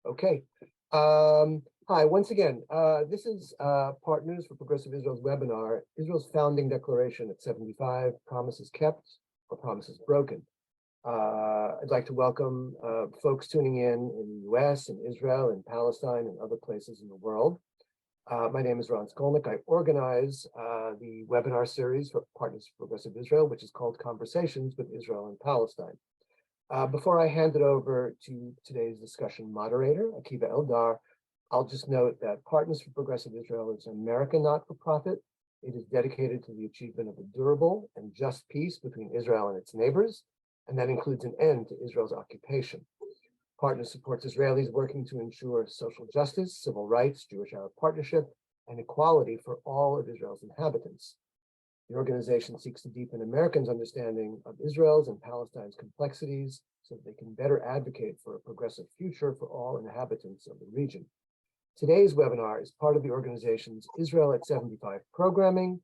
Okay. Hi, once again, this is Partners for Progressive Israel's webinar, Israel's Founding Declaration at 75, Promises Kept or Promises Broken. I'd like to welcome folks tuning in the US and Israel and Palestine and other places in the world. My name is Ron Skolnick. I organize the webinar series for Partners for Progressive Israel, which is called Conversations with Israel and Palestine. Before I hand it over to today's discussion moderator, Akiva Eldar, I'll just note that Partners for Progressive Israel is an American not-for-profit. It is dedicated to the achievement of a durable and just peace between Israel and its neighbors, and that includes an end to Israel's occupation. Partners supports Israelis working to ensure social justice, civil rights, Jewish-Arab partnership, and equality for all of Israel's inhabitants. The organization seeks to deepen Americans' understanding of Israel's and Palestine's complexities so that they can better advocate for a progressive future for all inhabitants of the region. Today's webinar is part of the organization's Israel at 75 programming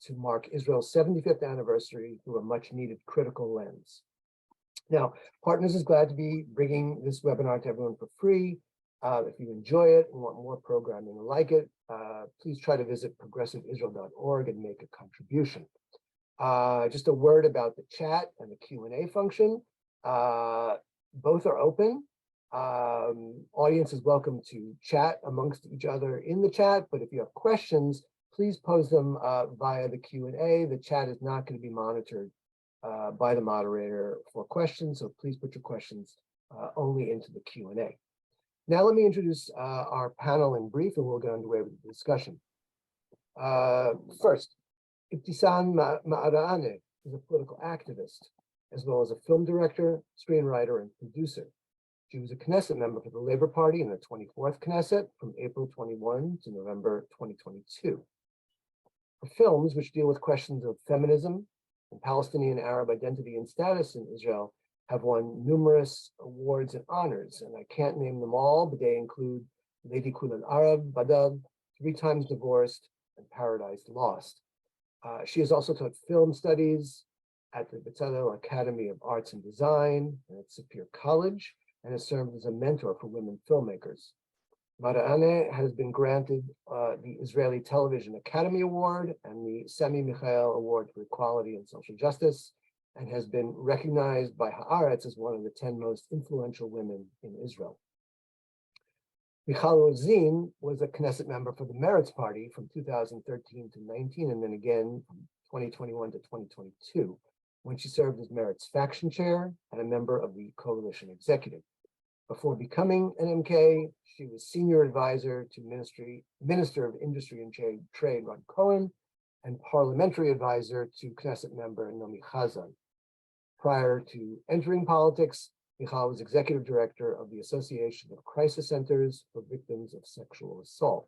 to mark Israel's 75th anniversary through a much-needed critical lens. Now, Partners is glad to be bringing this webinar to everyone for free. If you enjoy it and want more programming like it, please try to visit progressiveisrael.org and make a contribution. Just a word about the chat and the Q&A function. Both are open. Audience is welcome to chat amongst each other in the chat, but if you have questions, please pose them via the Q&A. The chat is not going to be monitored by the moderator for questions, so please put your questions only into the Q&A. Now let me introduce our panel in brief, and we'll get underway with the discussion. First, Ibtisam Ma'arane is a political activist, as well as a film director, screenwriter, and producer. She was a Knesset member for the Labour Party in the 24th Knesset from April 21 to November 2022. Her films, which deal with questions of feminism and Palestinian Arab identity and status in Israel, have won numerous awards and honors, and I can't name them all, but they include Lady Kul Arab, Badab, 3 Times Divorced, and Paradise Lost. She has also taught film studies at the Bezalel Academy of Arts and Design and at Sapir College, and has served as a mentor for women filmmakers. Ma'arane has been granted the Israeli Television Academy Award and the Semi Michael Award for Equality and Social Justice, and has been recognized by Haaretz as one of the 10 most influential women in Israel. Michal Rozin was a Knesset member for the Meretz Party from 2013 to 19, and then again from 2021 to 2022, when she served as Meretz faction chair and a member of the coalition executive. Before becoming an MK, she was senior advisor to Minister of Industry and Trade Ron Cohen, and parliamentary advisor to Knesset member Nomi Chazan. Prior to entering politics, Michal was executive director of the Association of Crisis Centers for Victims of Sexual Assault.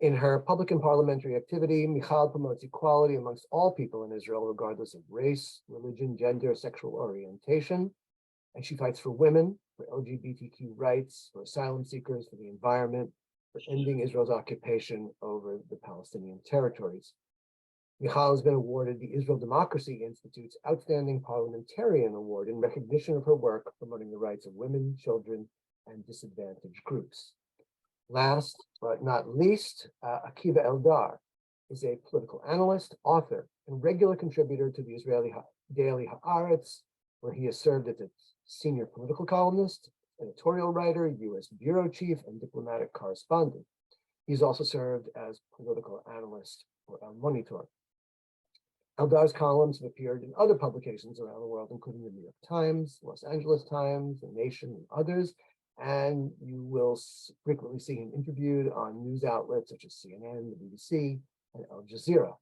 In her public and parliamentary activity, Michal promotes equality amongst all people in Israel, regardless of race, religion, gender, sexual orientation, and she fights for women, for LGBTQ rights, for asylum seekers, for the environment, for ending Israel's occupation over the Palestinian territories. Michal has been awarded the Israel Democracy Institute's Outstanding Parliamentarian Award in recognition of her work promoting the rights of women, children, and disadvantaged groups. Last but not least, Akiva Eldar is a political analyst, author, and regular contributor to the Israeli daily Haaretz, where he has served as its senior political columnist, editorial writer, U.S. bureau chief, and diplomatic correspondent. He's also served as political analyst for El Monitor. Eldar's columns have appeared in other publications around the world, including the New York Times, Los Angeles Times, The Nation, and others, and you will frequently see him interviewed on news outlets such as CNN, the BBC, and Al Jazeera.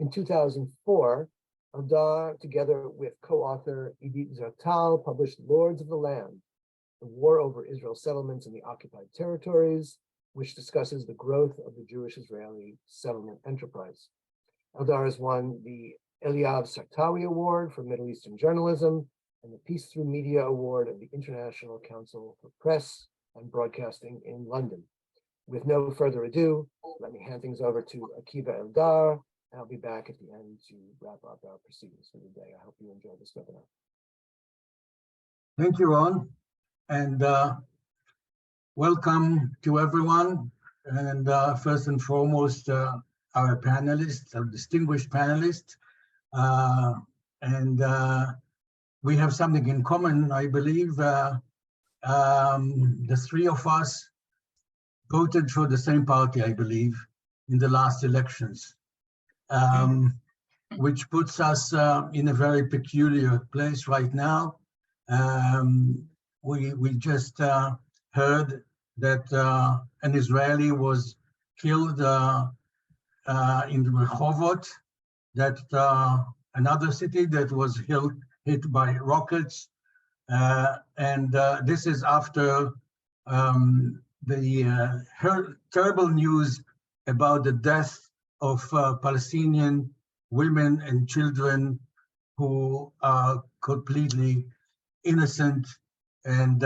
In 2004, Eldar, together with co-author Idit Zertal, published Lords of the Land, The War Over Israel's Settlements in the Occupied Territories, which discusses the growth of the Jewish-Israeli settlement enterprise. Eldar has won the Eliav Sartawi Award for Middle Eastern Journalism and the Peace Through Media Award of the International Council for Press and Broadcasting in London. With no further ado, let me hand things over to Akiva Eldar, and I'll be back at the end to wrap up our proceedings for the day. I hope you enjoy this webinar. Thank you, Ron. And Welcome to everyone, and first and foremost, our panelists, our distinguished panelists. And we have something in common, I believe. The three of us voted for the same party, I believe, in the last elections, which puts us in a very peculiar place right now. We just heard that an Israeli was killed in Rehovot, that another city that was hit by rockets. And this is after the terrible news about the death of Palestinian women and children who are completely innocent. And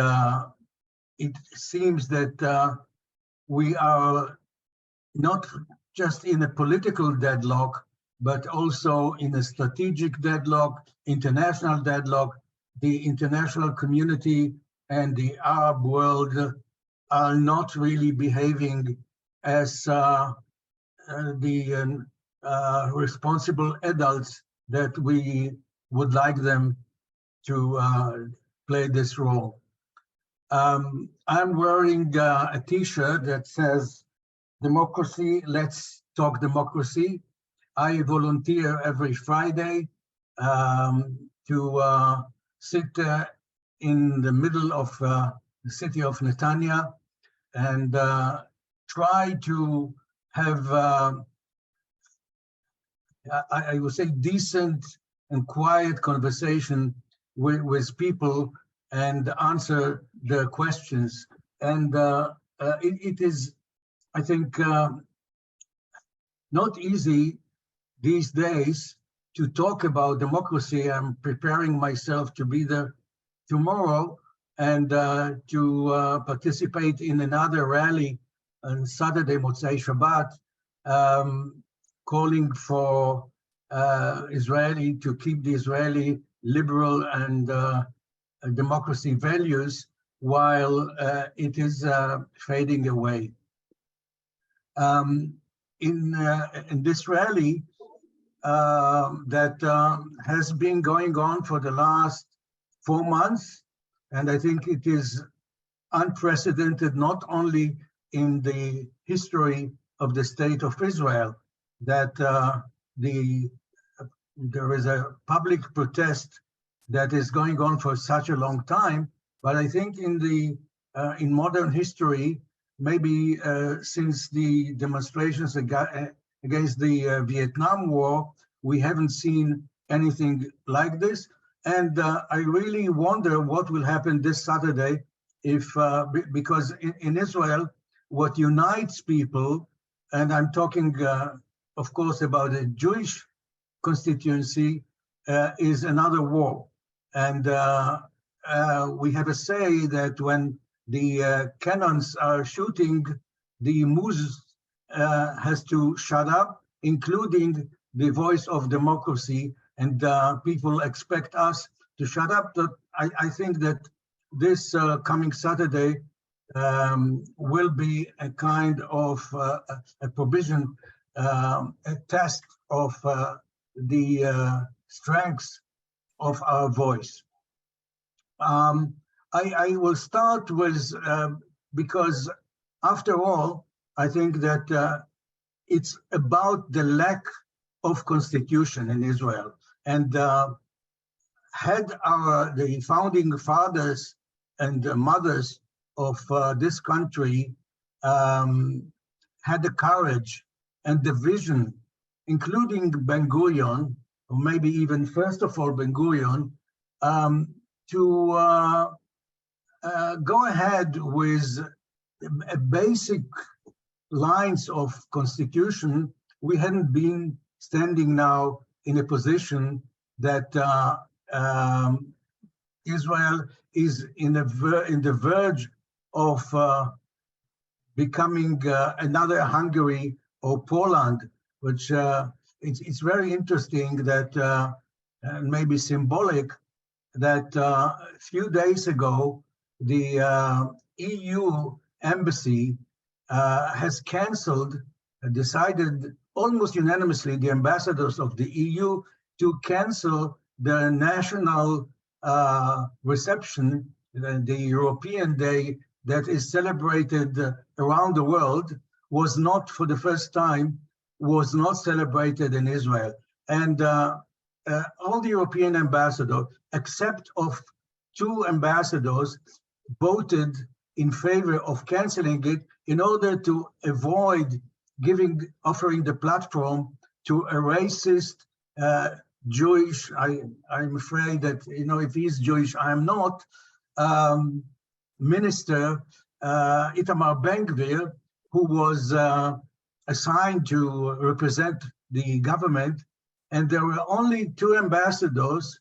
it seems that we are not just in a political deadlock, but also in a strategic deadlock, international deadlock. The international community and the Arab world are not really behaving as the responsible adults that we would like them to play this role. I'm wearing a t-shirt that says, "Democracy, let's talk democracy." I volunteer every Friday to sit in the middle of the city of Netanya and try to have, I would say, decent and quiet conversation with people and answer their questions. And it is, I think, not easy these days to talk about democracy. I'm preparing myself to be there tomorrow and to participate in another rally on Saturday, Motzei Shabbat, calling for Israeli to keep the Israeli liberal and democracy values while it is fading away. In this rally that has been going on for the last 4 months, and I think it is unprecedented not only in the history of the state of Israel, that there is a public protest that is going on for such a long time, but I think in modern history, maybe since the demonstrations against the Vietnam War, we haven't seen anything like this. And I really wonder what will happen this Saturday if, because in Israel, what unites people, and I'm talking, of course, about a Jewish constituency, is another war. And we have a say that when the cannons are shooting, the muse has to shut up, including the voice of democracy, and people expect us to shut up. I think that this coming Saturday will be a kind of a provision, a test of the strengths of our voice. I will start with, because after all, I think that it's about the lack of constitution in Israel. And had the founding fathers and mothers of this country had the courage and the vision, including Ben-Gurion, or maybe even first of all Ben-Gurion, to go ahead with a basic lines of constitution, we hadn't been standing now in a position that Israel is in the verge of becoming another Hungary or Poland, which it's very interesting that, and maybe symbolic, that a few days ago, the EU embassy has canceled, decided almost unanimously, the ambassadors of the EU to cancel the national reception, the European Day that is celebrated around the world, was not, for the first time, was not celebrated in Israel. And all the European ambassadors, except of 2 ambassadors, voted in favor of canceling it in order to avoid offering the platform to a racist Jewish, I'm afraid that, if he's Jewish, I'm not, minister, Itamar Ben-Gurion, who was assigned to represent the government. And there were only 2 ambassadors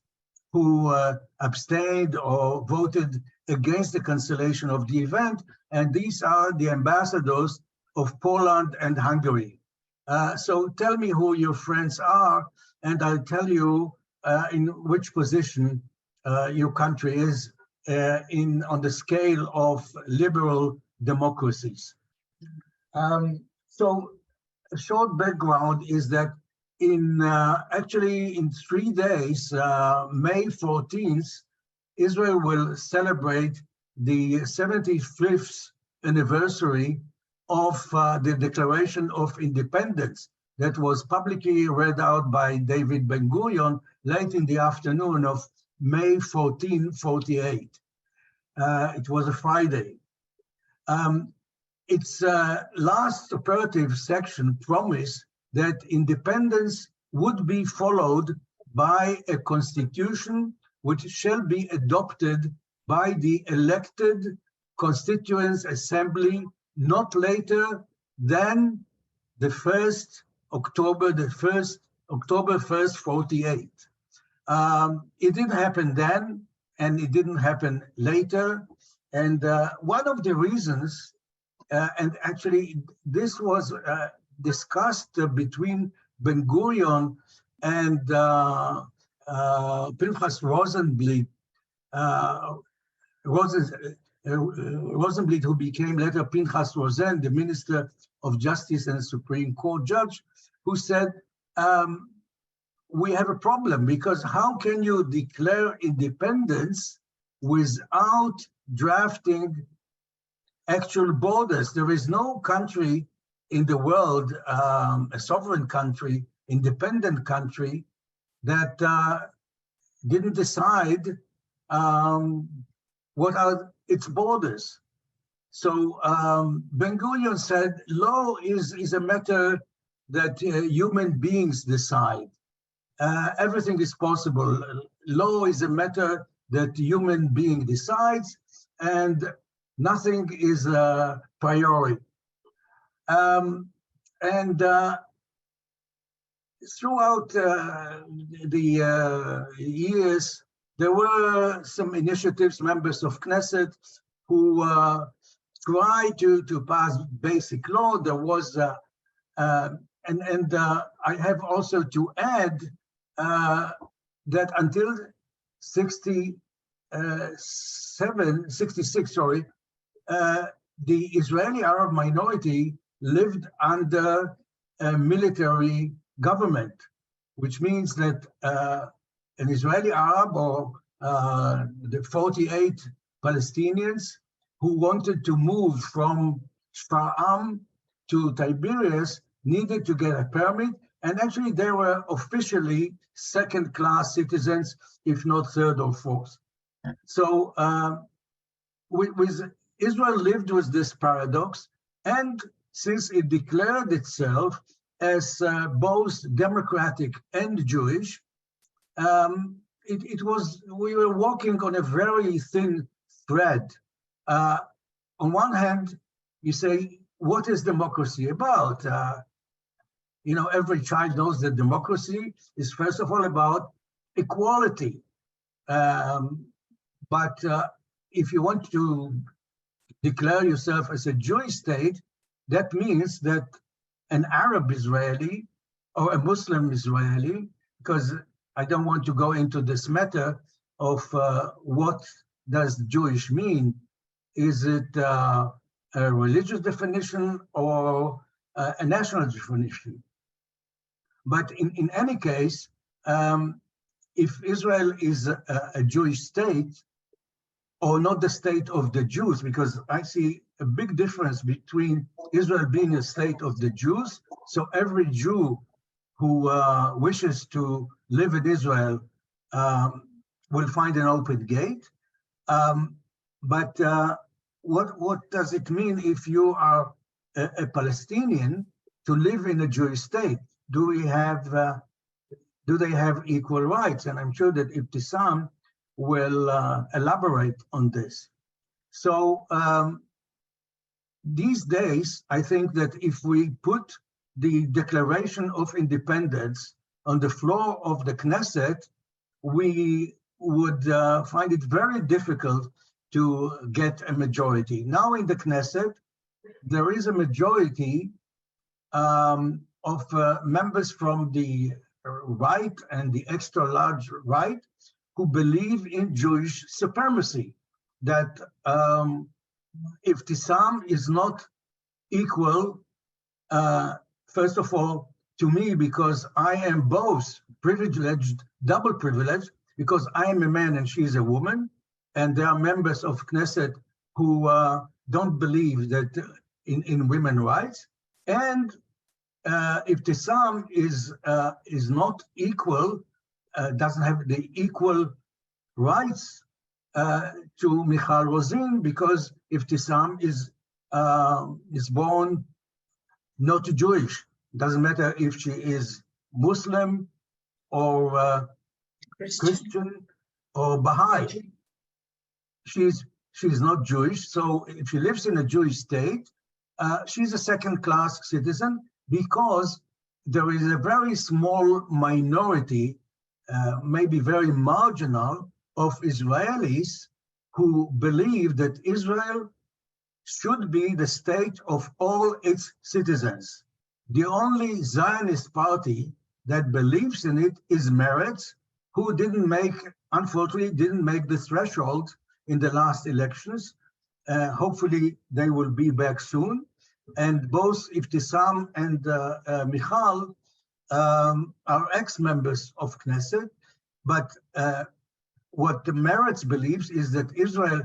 who abstained or voted against the cancellation of the event. And these are the ambassadors of Poland and Hungary. So tell me who your friends are, and I'll tell you in which position your country is on the scale of liberal democracies. So a short background is that actually in 3 days, May 14th, Israel will celebrate the 75th anniversary of the Declaration of Independence that was publicly read out by David Ben-Gurion late in the afternoon of May 1448. It was a Friday. Its last operative section promised that independence would be followed by a constitution which shall be adopted by the elected Constituent Assembly not later than the 1st October, October 1st, 48. It didn't happen then, and it didn't happen later. And one of the reasons, and actually this was discussed between Ben-Gurion and Pinchas Rosenblit, Rosenblit, who became later Pinchas Rosen, the Minister of Justice and Supreme Court judge, who said, we have a problem, because how can you declare independence without drafting actual borders? There is no country in the world, a sovereign country, independent country, that didn't decide what are its borders. So Ben-Gurion said, law is a matter that human beings decide. Everything is possible. Law is a matter that human being decides, and nothing is a priori. Throughout the years, there were some initiatives, members of Knesset, who tried to pass basic law. There was, I have also to add that until 66, the Israeli Arab minority lived under a military government, which means that an Israeli Arab or the 48 Palestinians who wanted to move from Shfa'am to Tiberias needed to get a permit, and actually they were officially second-class citizens, if not third or fourth. So Israel lived with this paradox, and since it declared itself as both democratic and Jewish, we were walking on a very thin thread. On one hand, you say, what is democracy about? Every child knows that democracy is first of all about equality. But if you want to declare yourself as a Jewish state, that means that an Arab Israeli or a Muslim Israeli, because I don't want to go into this matter of what does Jewish mean. Is it a religious definition or a national definition. But in any case, if Israel is a Jewish state, or not the state of the Jews, because I see a big difference between Israel being a state of the Jews, so every Jew who wishes to live in Israel will find an open gate. But what does it mean if you are a Palestinian to live in a Jewish state? Do they have equal rights? And I'm sure that Ibtisam will elaborate on this. So these days, I think that if we put the Declaration of Independence on the floor of the Knesset, we would find it very difficult to get a majority. Now in the Knesset, there is a majority of members from the right and the extra large right who believe in Jewish supremacy, that Ibtisam is not equal, first of all, to me, because I am both privileged, double privileged, because I am a man and she is a woman, and there are members of Knesset who don't believe that in women's rights, and Ibtisam is not equal, doesn't have the equal rights to Michal Rosin, because Ibtisam is born not Jewish. Doesn't matter if she is Muslim or Christian or Baha'i. She's not Jewish, so if she lives in a Jewish state, she's a second-class citizen, because there is a very small minority, maybe very marginal, of Israelis who believe that Israel should be the state of all its citizens. The only Zionist party that believes in it is Meretz, who unfortunately didn't make the threshold in the last elections. Hopefully they will be back soon. And both Ibtisam and Michal are ex-members of Knesset, but what the Meretz believes is that Israel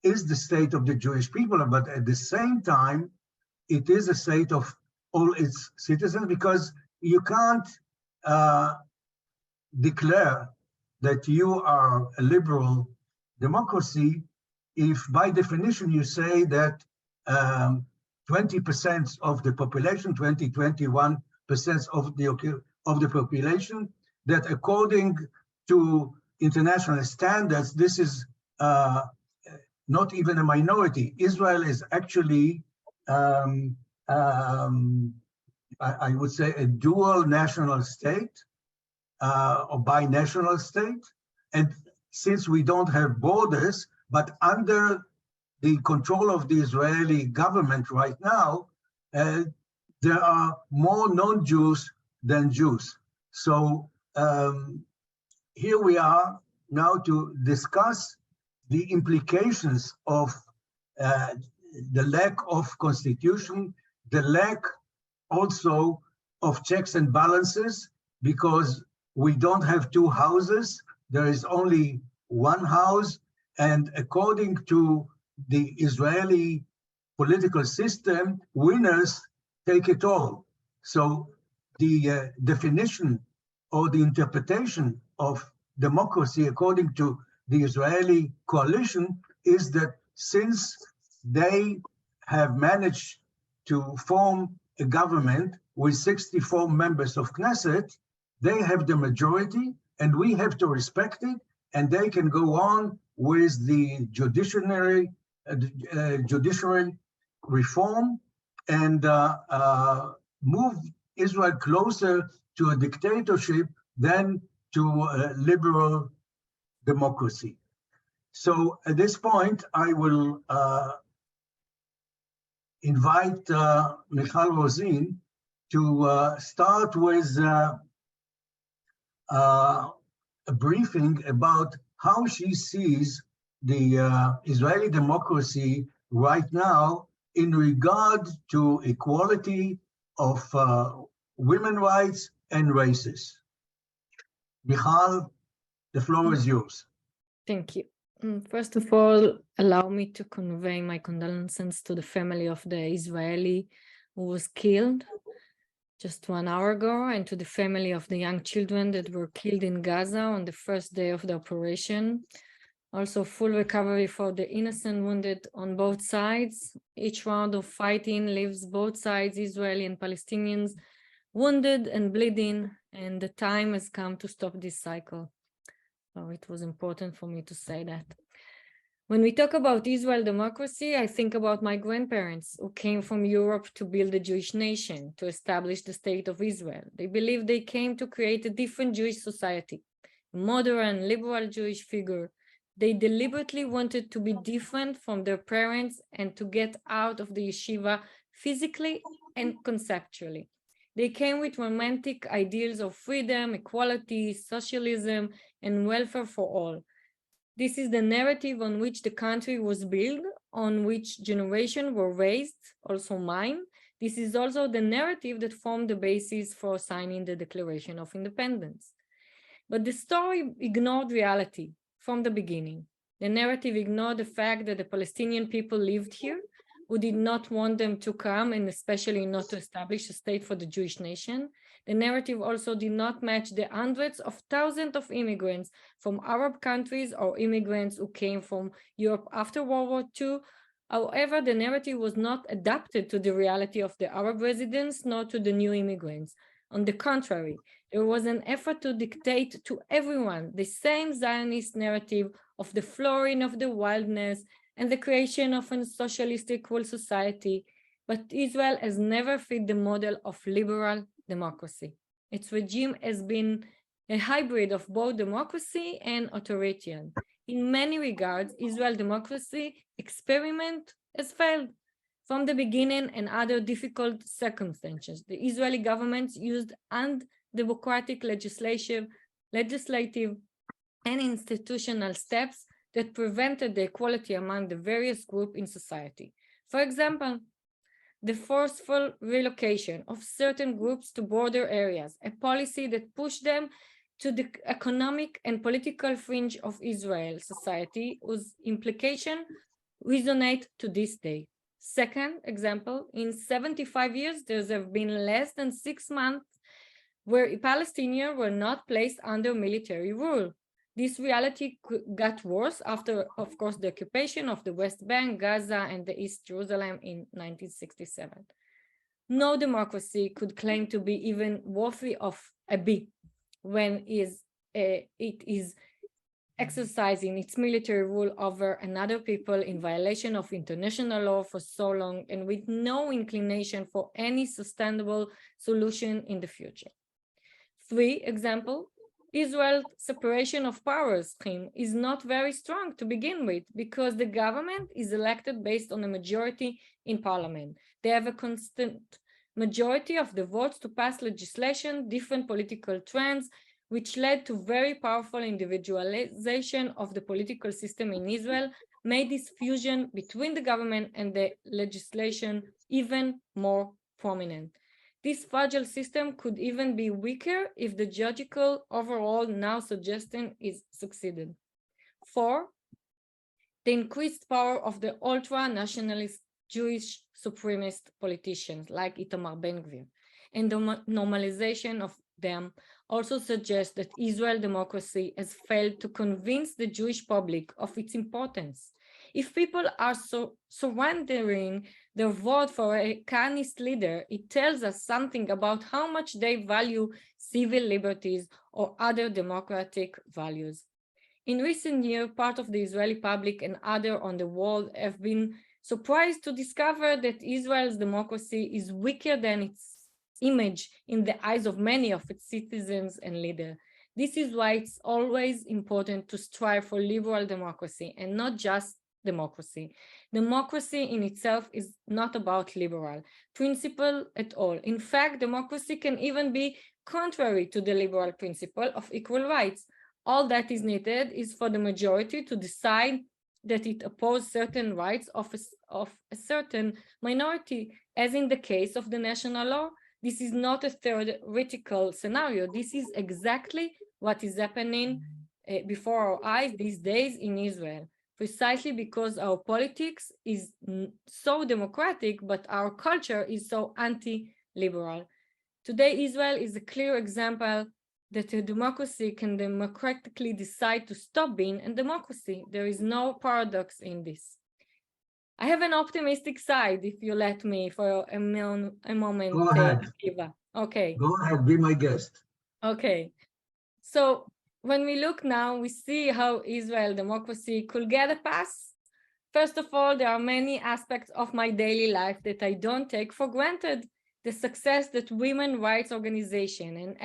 is the state of the Jewish people, but at the same time, it is a state of all its citizens, because you can't declare that you are a liberal democracy if by definition you say that 20% of the population, 21% of the population, that according to international standards, this is not even a minority. Israel is actually, I would say, a dual national state or binational state. And since we don't have borders, but under the control of the Israeli government right now, there are more non-Jews than Jews. So here we are now to discuss the implications of the lack of constitution, the lack also of checks and balances, because we don't have two houses, there is only one house, and according to the Israeli political system, winners take it all. So the definition or the interpretation of democracy according to the Israeli coalition is that since they have managed to form a government with 64 members of Knesset, they have the majority and we have to respect it, and they can go on with the judiciary reform and move Israel closer to a dictatorship than to a liberal democracy. So at this point, I will invite Michal Rosin to start with a briefing about how she sees the Israeli democracy right now in regard to equality of women's rights and races. Michal, the floor is yours. Thank you. First of all, allow me to convey my condolences to the family of the Israeli who was killed just 1 hour ago, and to the family of the young children that were killed in Gaza on the first day of the operation. Also, full recovery for the innocent wounded on both sides. Each round of fighting leaves both sides, Israeli and Palestinians, wounded and bleeding, and the time has come to stop this cycle. So it was important for me to say that. When we talk about Israel democracy, I think about my grandparents who came from Europe to build a Jewish nation, to establish the state of Israel. They believed they came to create a different Jewish society, a modern, liberal Jewish figure. They deliberately wanted to be different from their parents and to get out of the yeshiva physically and conceptually. They came with romantic ideals of freedom, equality, socialism, and welfare for all. This is the narrative on which the country was built, on which generations were raised, also mine. This is also the narrative that formed the basis for signing the Declaration of Independence. But the story ignored reality from the beginning. The narrative ignored the fact that the Palestinian people lived here, who did not want them to come, and especially not to establish a state for the Jewish nation. The narrative also did not match the hundreds of thousands of immigrants from Arab countries or immigrants who came from Europe after World War II. However, the narrative was not adapted to the reality of the Arab residents, nor to the new immigrants. On the contrary, there was an effort to dictate to everyone the same Zionist narrative of the flooring of the wilderness and the creation of a socialist equal society, but Israel has never fit the model of liberal democracy. Its regime has been a hybrid of both democracy and authoritarian. In many regards, Israel democracy experiment has failed. From the beginning and other difficult circumstances, the Israeli government used undemocratic legislative and institutional steps that prevented the equality among the various groups in society. For example, the forceful relocation of certain groups to border areas, a policy that pushed them to the economic and political fringe of Israel society, whose implication resonate to this day. Second example, in 75 years, there have been less than 6 months where Palestinians were not placed under military rule. This reality got worse after, of course, the occupation of the West Bank, Gaza, and the East Jerusalem in 1967. No democracy could claim to be even worthy of a B when it is exercising its military rule over another people in violation of international law for so long and with no inclination for any sustainable solution in the future. 3 example, Israel's separation of powers scheme is not very strong to begin with because the government is elected based on a majority in parliament. They have a constant majority of the votes to pass legislation, different political trends, which led to very powerful individualization of the political system in Israel, made this fusion between the government and the legislation even more prominent. This fragile system could even be weaker if the judicial overall now suggestion is succeeded. 4, the increased power of the ultra-nationalist Jewish supremacist politicians like Itamar Ben-Gurion and the normalization of them also suggests that Israel democracy has failed to convince the Jewish public of its importance. If people are surrendering their vote for a Zionist leader, it tells us something about how much they value civil liberties or other democratic values. In recent years, part of the Israeli public and others on the world have been surprised to discover that Israel's democracy is weaker than its image in the eyes of many of its citizens and leaders. This is why it's always important to strive for liberal democracy and not just democracy. Democracy in itself is not about liberal principle at all. In fact, democracy can even be contrary to the liberal principle of equal rights. All that is needed is for the majority to decide that it opposes certain rights of of a certain minority, as in the case of the national law. This is not a theoretical scenario. This is exactly what is happening before our eyes these days in Israel, precisely because our politics is so democratic, but our culture is so anti-liberal. Today, Israel is a clear example that a democracy can democratically decide to stop being a democracy. There is no paradox in this. I have an optimistic side, if you let me for a moment. Go ahead. Okay. Go ahead, be my guest. Okay. So when we look now, we see how Israel democracy could get a pass. First of all, there are many aspects of my daily life that I don't take for granted. The success that women rights organization and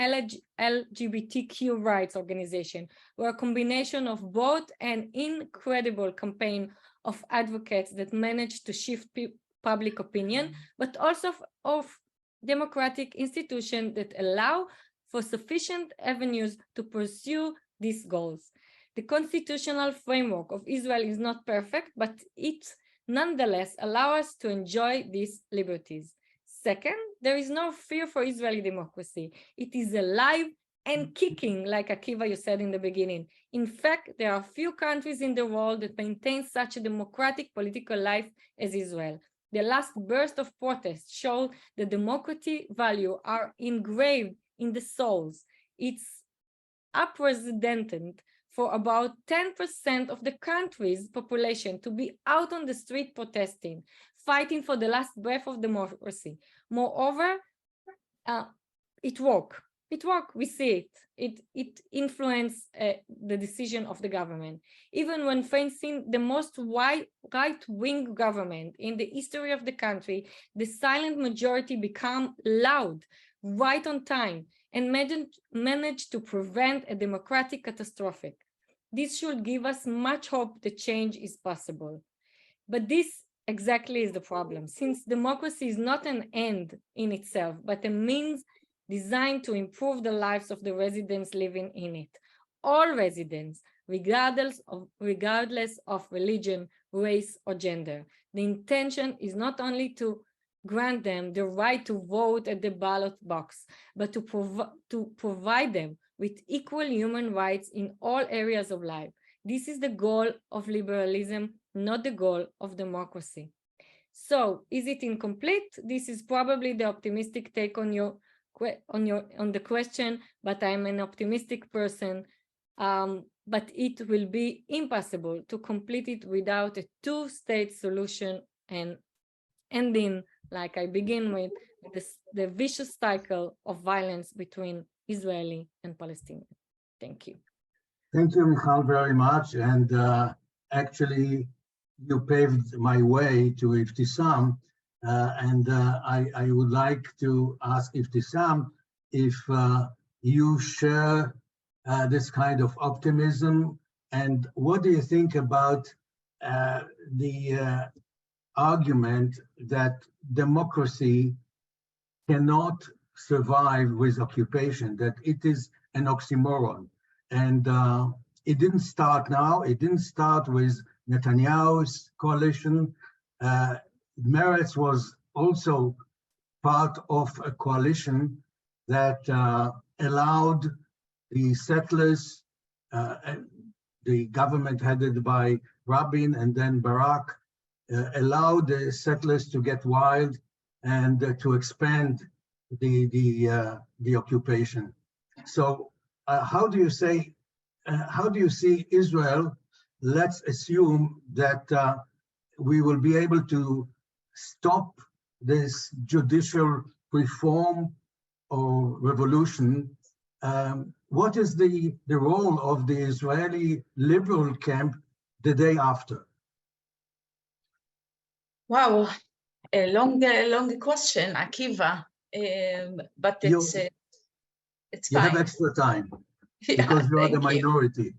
LGBTQ rights organization were a combination of both an incredible campaign of advocates that managed to shift public opinion, but also of democratic institutions that allow for sufficient avenues to pursue these goals. The constitutional framework of Israel is not perfect, but it nonetheless allows us to enjoy these liberties. Second, there is no fear for Israeli democracy. It is alive and kicking, like Akiva, you said in the beginning. In fact, there are few countries in the world that maintain such a democratic political life as Israel. The last burst of protest showed that democratic values are engraved in the souls. It's unprecedented for about 10% of the country's population to be out on the street protesting, fighting for the last breath of democracy. Moreover, it worked. We see it. It influenced the decision of the government. Even when facing the most right-wing government in the history of the country, the silent majority became loud, right on time, and managed to prevent a democratic catastrophe. This should give us much hope that change is possible. But this exactly is the problem, since democracy is not an end in itself, but a means designed to improve the lives of the residents living in it. All residents, regardless of religion, race, or gender. The intention is not only to grant them the right to vote at the ballot box, but to provide them with equal human rights in all areas of life. This is the goal of liberalism, not the goal of democracy. So, is it incomplete? This is probably the optimistic take on the question, but I'm an optimistic person. But it will be impossible to complete it without a two-state solution and ending, like I begin with, the vicious cycle of violence between Israeli and Palestinian. Thank you. Thank you, Michal, very much. And actually, you paved my way to Ibtisam. I would like to ask Ibtisam if you share this kind of optimism, and what do you think about the argument that democracy cannot survive with occupation, that it is an oxymoron? And it didn't start now. It didn't start with Netanyahu's coalition. Meretz was also part of a coalition that allowed the settlers, the government headed by Rabin and then Barak, allowed the settlers to get wild and to expand the occupation. So how do you see Israel? Let's assume that we will be able to stop this judicial reform or revolution. What is the role of the Israeli liberal camp the day after? Wow, a long question, Akiva. But it's fine. You have extra time because you are the minority.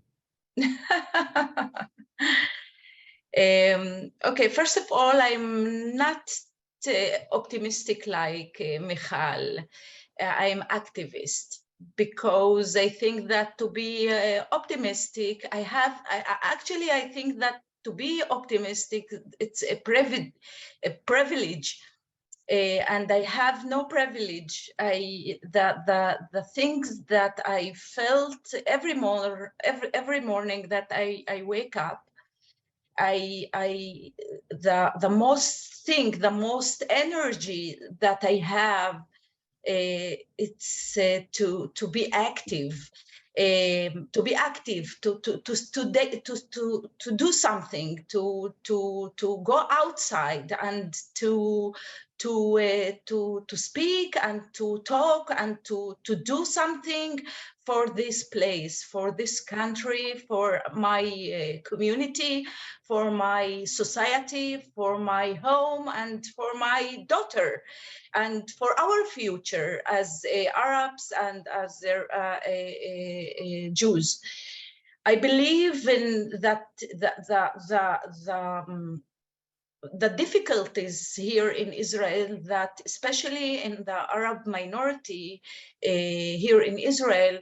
Okay, first of all, I'm not optimistic like Michal. I'm activist because I think that to be optimistic, I think that to be optimistic, it's a privilege. And I have no privilege. The things that I felt every morning that I wake up, the most energy that I have, it's to be active. To be active, to do something, to go outside and to speak and to talk and to do something for this place, for this country, for my community, for my society, for my home, and for my daughter, and for our future as Arabs and as Jews. I believe in that the difficulties here in Israel, that especially in the Arab minority here in Israel,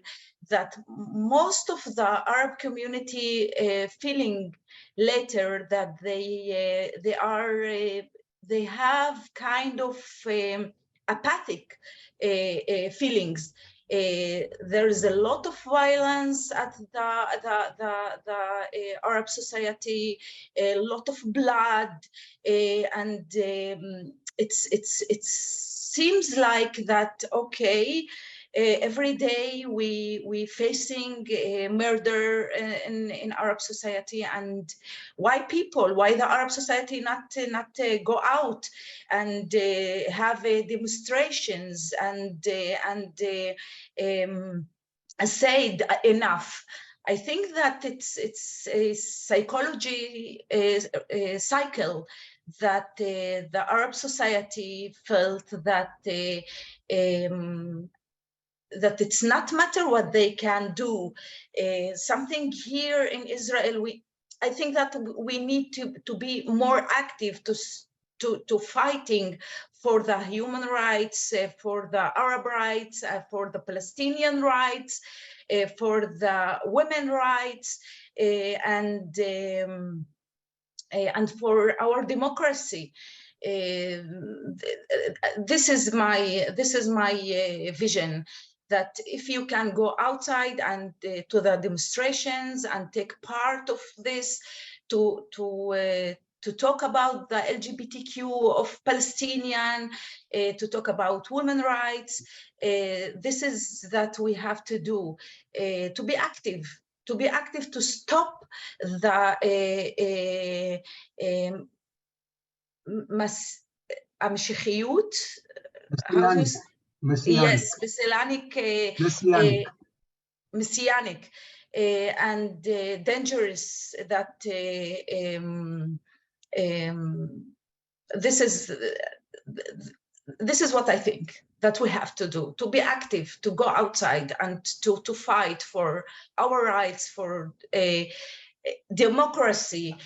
that most of the Arab community feeling later that they have kind of apathic feelings. There is a lot of violence at the Arab society, a lot of blood, and it seems like that. Okay, every day we facing murder in Arab society, and why the Arab society not go out and have demonstrations and said enough. I think that it's a psychology cycle that the Arab society felt that that it's not matter what they can do. Something here in Israel, I think that we need to be more active to fighting for the human rights, for the Arab rights, for the Palestinian rights, for the women rights, and for our democracy. This is my vision, that if you can go outside and to the demonstrations and take part of this, to talk about the LGBTQ of Palestinian, to talk about women's rights, this is that we have to do, to be active, to stop the Amshichiyut, messianic, and dangerous, that this is what I think that we have to do, to be active, to go outside and to fight for our rights, for democracy.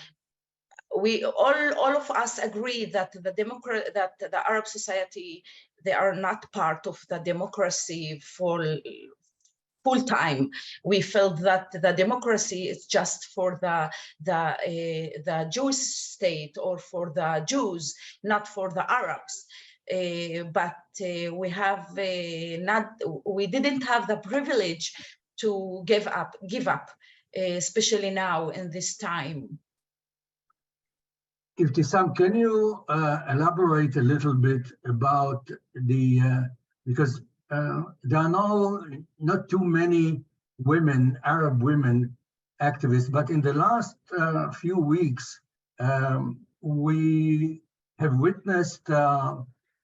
We all of us agree that the Arab society, they are not part of the democracy full time. We felt that the democracy is just for the Jewish state or for the Jews, not for the Arabs. But we didn't have the privilege to give up, especially now in this time. Ibtisam, can you elaborate a little bit about because there are not too many women, Arab women activists, but in the last few weeks, we have witnessed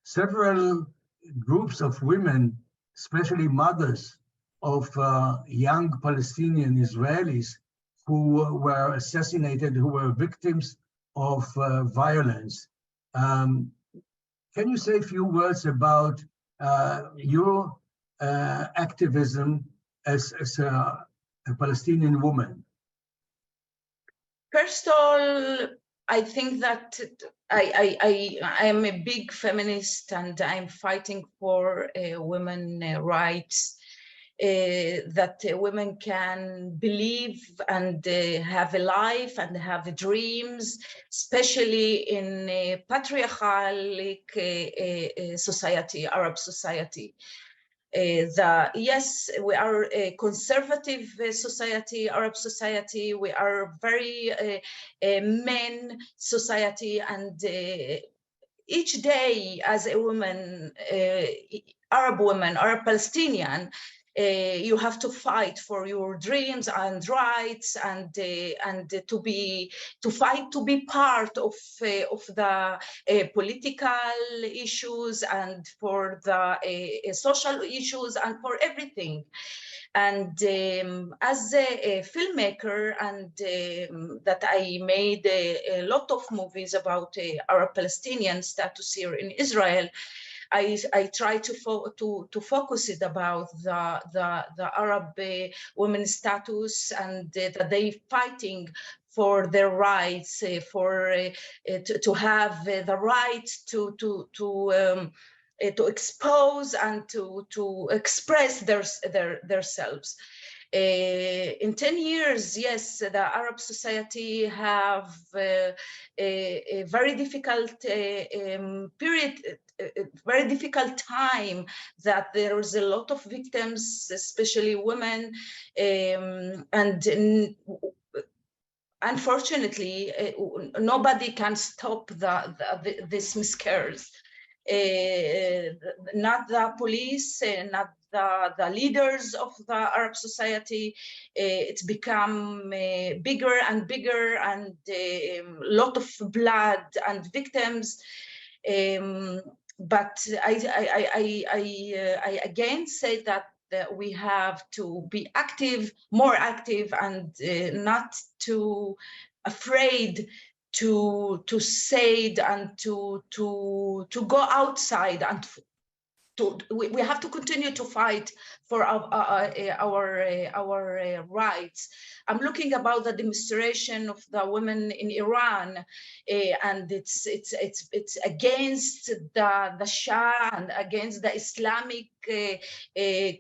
several groups of women, especially mothers of young Palestinian Israelis who were assassinated, who were victims of violence. Can you say a few words about your activism as a Palestinian woman? First of all, I think that I am a big feminist, and I'm fighting for women rights. that women can believe and have a life and have dreams, especially in a patriarchal society, Arab society. Yes, we are a conservative society, Arab society. We are very men society, and each day as a woman, Arab Palestinian, you have to fight for your dreams and rights, and to fight to be part of the political issues, and for the social issues, and for everything. And as a filmmaker, and that I made a lot of movies about Arab Palestinian status here in Israel, I try to focus it about the Arab women's status, and that they fighting for their rights, to have the right to expose and to express themselves. In 10 years, yes, the Arab society have a very difficult period, a very difficult time, that there is a lot of victims, especially women, and unfortunately, nobody can stop this miscarriage. Not the police, not the leaders of the Arab society. It's become bigger and bigger, and a lot of blood and victims. But I again say that we have to be active, more active, and not too afraid to say it, and to go outside, and we have to continue to fight for our rights. I'm looking about the demonstration of the women in Iran, and it's against the Shah and against the Islamic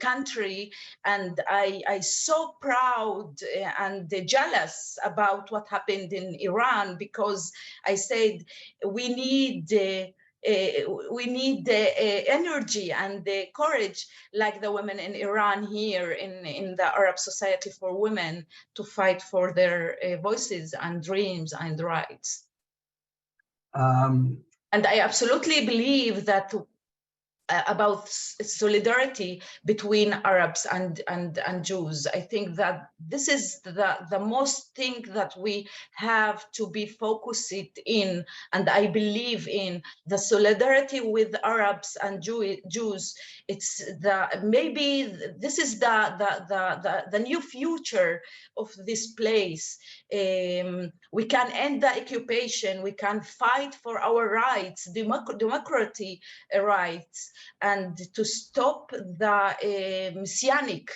country, and I so proud and jealous about what happened in Iran, because I said we need energy and the courage like the women in Iran here in the Arab society for women to fight for their voices and dreams and rights. And I absolutely believe that about solidarity between Arabs and Jews. I think that this is the most thing that we have to be focused in, and I believe in the solidarity with Arabs and Jews. It's maybe this is the new future of this place. We can end the occupation, we can fight for our rights, democratic rights, and to stop the messianic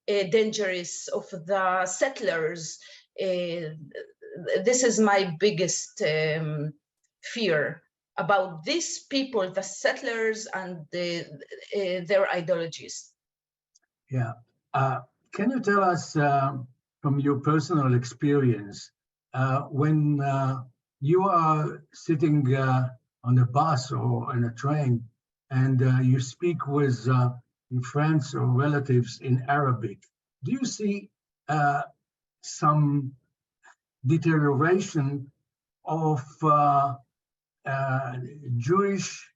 dangers of the settlers. This is my biggest fear about these people, the settlers, and their ideologies. Yeah. Can you tell us from your personal experience, when you are sitting on a bus or on a train, and you speak with friends or relatives in Arabic, do you see some deterioration of Jewish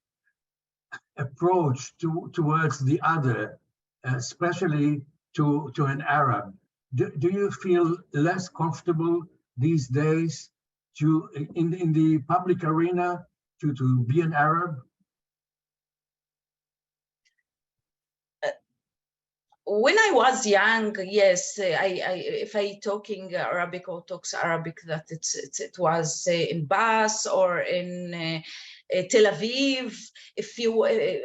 approach towards the other, especially to an Arab? Do you feel less comfortable these days in the public arena to be an Arab? When I was young, yes, if I talking Arabic or talks Arabic, that it was in bus or in Tel Aviv. If you,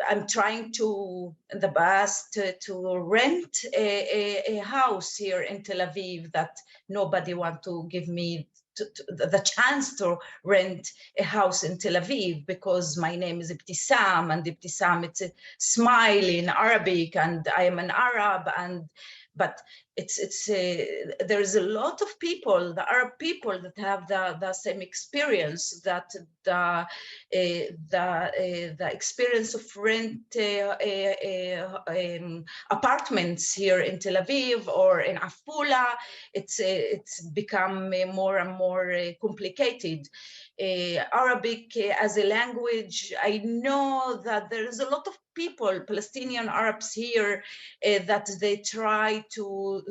I'm trying to in the bus to rent a house here in Tel Aviv that nobody want to give me the chance to rent a house in Tel Aviv, because my name is Ibtisam, and Ibtisam, it's a smile in Arabic, and I am an Arab, but there's a lot of people, the Arab people, that have the same experience, that the experience of rent apartments here in Tel Aviv or in Afula, it's become more and more complicated. Arabic as a language, I know that there is a lot of people, Palestinian Arabs here, that they try to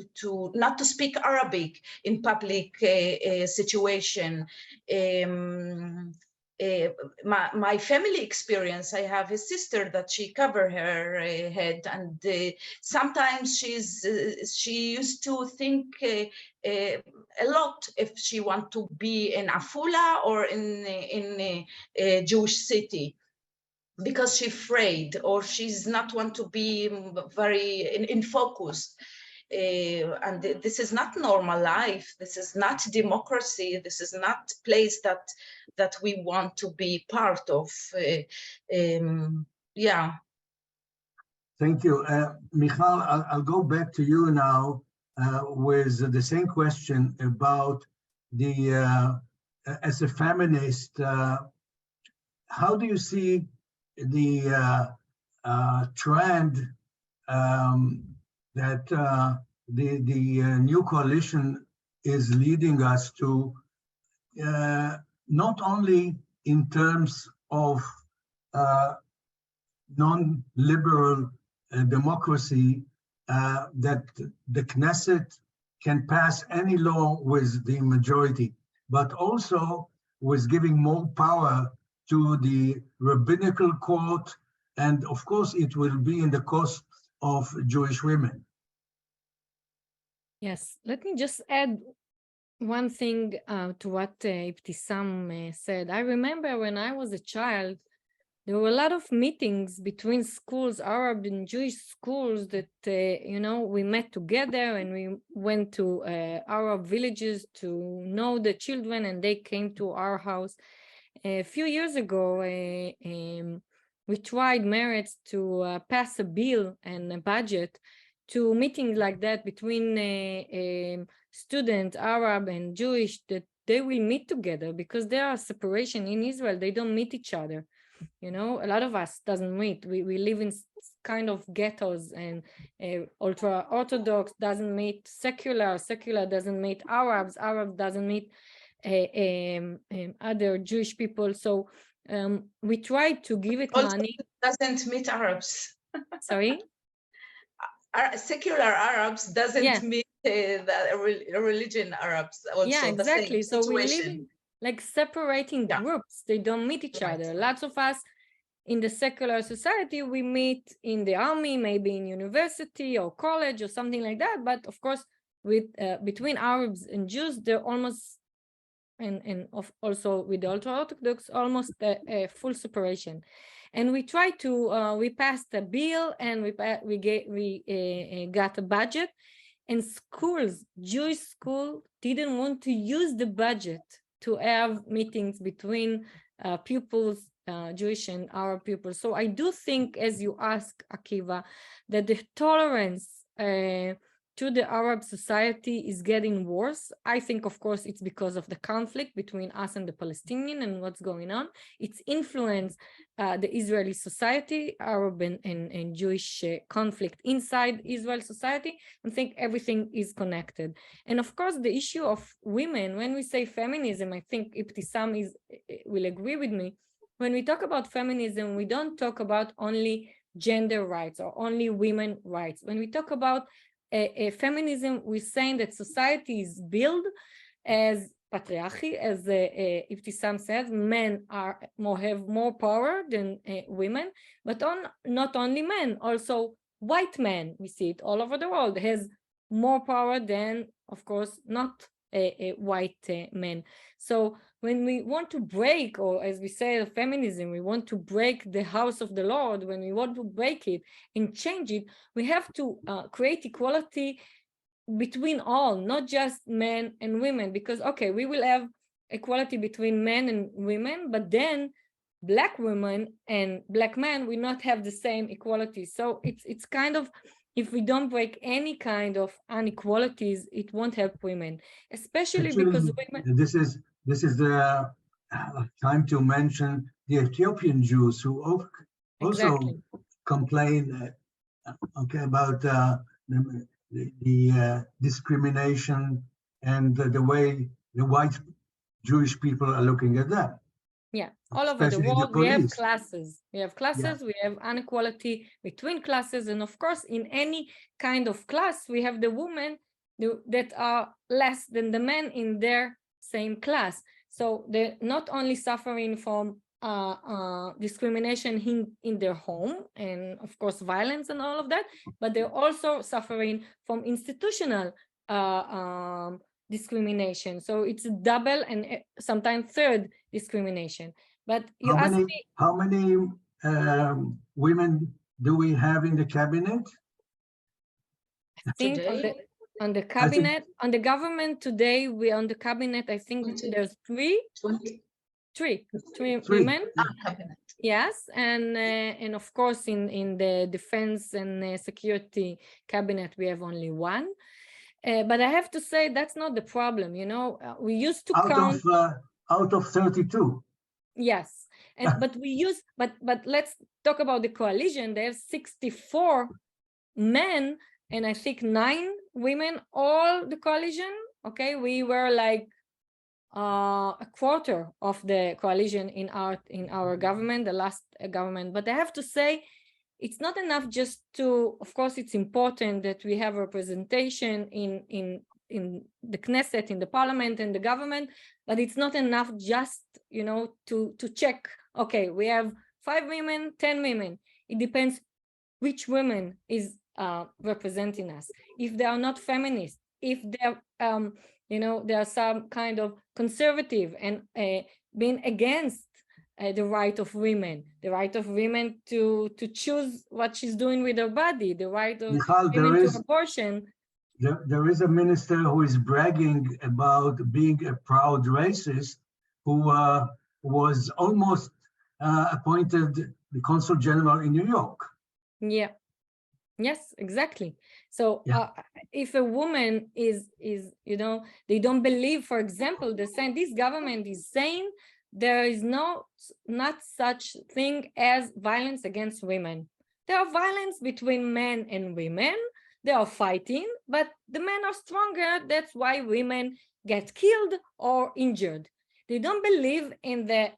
not to speak Arabic in public situation. My family experience, I have a sister that she covered her head, and sometimes she used to think a lot if she want to be in Afula or in a Jewish city, because she's afraid, or she's not want to be very in focus. And this is not normal life. This is not democracy. This is not place that we want to be part of. Yeah. Thank you. Michal, I'll go back to you now with the same question about the, as a feminist, how do you see the trend that the new coalition is leading us to, not only in terms of non-liberal democracy, that the Knesset can pass any law with the majority, but also with giving more power to the rabbinical court, and of course it will be in the cost of Jewish women. Yes, let me just add one thing to what Ibtisam said. I remember when I was a child, there were a lot of meetings between schools, Arab and Jewish schools, that, we met together, and we went to Arab villages to know the children, and they came to our house. A few years ago, we tried Meretz to pass a bill and a budget to meetings like that between students, Arab and Jewish, that they will meet together, because there are separation in Israel. They don't meet each other. A lot of us doesn't meet. We live in kind of ghettos, and ultra-Orthodox doesn't meet secular doesn't meet Arab doesn't meet other Jewish people. So we try to give it Also money. Doesn't meet Arabs. Sorry? Secular Arabs doesn't meet the religion Arabs. Also, yeah, exactly. The same so we situation. live like separating groups. They don't meet each other. Lots of us in the secular society, we meet in the army, maybe in university or college or something like that. But of course, with between Arabs and Jews, they're almost, and also with the ultra-Orthodox, almost a full separation. And we tried to, we passed a bill, and we got a budget, and schools, Jewish school, didn't want to use the budget to have meetings between pupils, Jewish and Arab pupils. So I do think, as you ask, Akiva, that the tolerance to the Arab society is getting worse. I think, of course, it's because of the conflict between us and the Palestinian and what's going on. It's influenced the Israeli society, Arab and Jewish conflict inside Israel society. I think everything is connected. And of course, the issue of women, when we say feminism, I think Ibtisam will agree with me. When we talk about feminism, we don't talk about only gender rights or only women rights. When we talk about feminism, we're saying that society is built as patriarchy, as Ibtisam says, men have more power than women, but not only men, also white men, we see it all over the world, has more power than, of course, not white men. So when we want to break, or as we say, feminism, we want to break the house of the Lord, when we want to break it and change it, we have to create equality between all, not just men and women, because, okay, we will have equality between men and women, but then Black women and Black men will not have the same equality. So it's kind of, if we don't break any kind of inequalities, it won't help women, especially Actually, because women. this is the time to mention the Ethiopian Jews who also Exactly. complain about the discrimination and the way the white Jewish people are looking at them. Yeah, all over the Especially the world, we have police. classes. We have classes, we have inequality between classes. And of course, in any kind of class, we have the women that are less than the men in their same class. So they're not only suffering from discrimination in their home and of course violence and all of that, but they're also suffering from institutional discrimination. So it's a double and sometimes third discrimination. But you asked me, how many women do we have in the cabinet? I think on the cabinet, on the government today, we on the cabinet, I think there's three women. Yes, and of course in the defense and security cabinet, we have only one. But I have to say that's not the problem. You know, we used to count out of 32. Yes, and but let's talk about the coalition. They have 64 men and I think 9 women. All the coalition. Okay, we were like a quarter of the coalition in our government, the last government. But I have to say, it's not enough just to, of course, it's important that we have representation in the Knesset, in the parliament and the government, but it's not enough just, you know, to check, okay, we have 5 women, 10 women. It depends which women is representing us. If they are not feminist, if they're, you know, there are some kind of conservative and being against the right of women to choose what she's doing with her body, the right of women to abortion. There is a minister who is bragging about being a proud racist, who was almost appointed the consul general in New York. Yeah. Yes, exactly. So if a woman is, you know, they don't believe, for example, they're saying this government is saying there is not such thing as violence against women. There are violence between men and women. They are fighting, but the men are stronger. That's why women get killed or injured. They don't believe in the